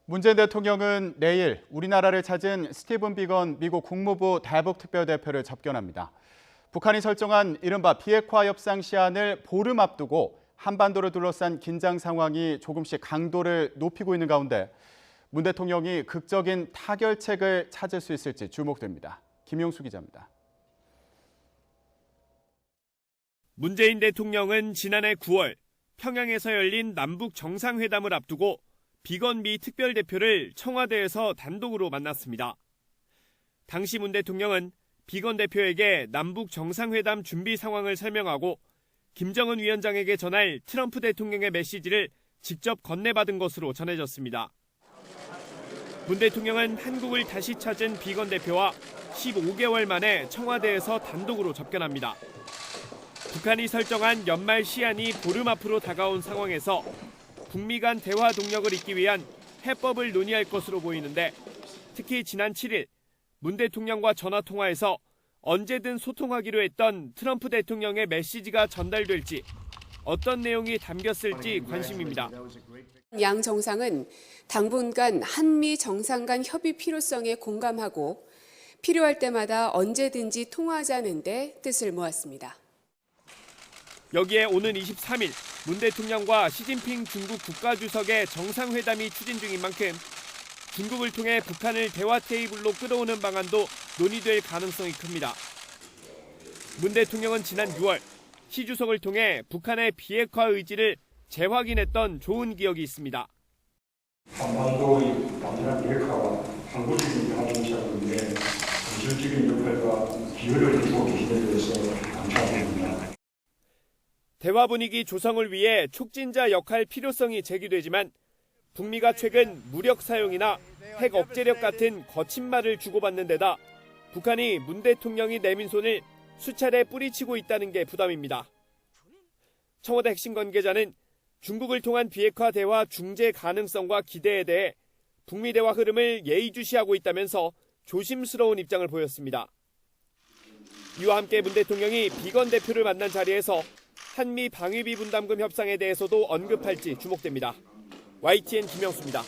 문재인 대통령은 내일 우리나라를 찾은 스티븐 비건 미국 국무부 대북 특별대표를 접견합니다. 북한이 설정한 이른바 비핵화 협상 시한을 보름 앞두고 한반도를 둘러싼 긴장 상황이 조금씩 강도를 높이고 있는 가운데 문 대통령이 극적인 타결책을 찾을 수 있을지 주목됩니다. 김용수 기자입니다. 문재인 대통령은 지난해 9월 평양에서 열린 남북 정상회담을 앞두고 비건 미 특별대표를 청와대에서 단독으로 만났습니다. 당시 문 대통령은 비건 대표에게 남북 정상회담 준비 상황을 설명하고 김정은 위원장에게 전할 트럼프 대통령의 메시지를 직접 건네받은 것으로 전해졌습니다. 문 대통령은 한국을 다시 찾은 비건 대표와 15개월 만에 청와대에서 단독으로 접견합니다. 북한이 설정한 연말 시한이 보름 앞으로 다가온 상황에서 북미 간 대화 동력을 잇기 위한 해법을 논의할 것으로 보이는데 특히 지난 7일 문 대통령과 전화통화에서 언제든 소통하기로 했던 트럼프 대통령의 메시지가 전달될지 어떤 내용이 담겼을지 관심입니다. 양 정상은 당분간 한미 정상 간 협의 필요성에 공감하고 필요할 때마다 언제든지 통화하자는 데 뜻을 모았습니다. 여기에 오는 23일 문 대통령과 시진핑 중국 국가주석의 정상회담이 추진 중인 만큼 중국을 통해 북한을 대화 테이블로 끌어오는 방안도 논의될 가능성이 큽니다. 문 대통령은 지난 6월 시 주석을 통해 북한의 비핵화 의지를 재확인했던 좋은 기억이 있습니다. 한반도의 완전한 비핵화와 항구적인 평화 정착인데 기술적인 역할과 기여를 해주고 계신 데 대해서 감사드립니다. 대화 분위기 조성을 위해 촉진자 역할 필요성이 제기되지만 북미가 최근 무력 사용이나 핵 억제력 같은 거친 말을 주고받는 데다 북한이 문 대통령이 내민 손을 수차례 뿌리치고 있다는 게 부담입니다. 청와대 핵심 관계자는 중국을 통한 비핵화 대화 중재 가능성과 기대에 대해 북미 대화 흐름을 예의주시하고 있다면서 조심스러운 입장을 보였습니다. 이와 함께 문 대통령이 비건 대표를 만난 자리에서 한미 방위비 분담금 협상에 대해서도 언급할지 주목됩니다. YTN 김영수입니다.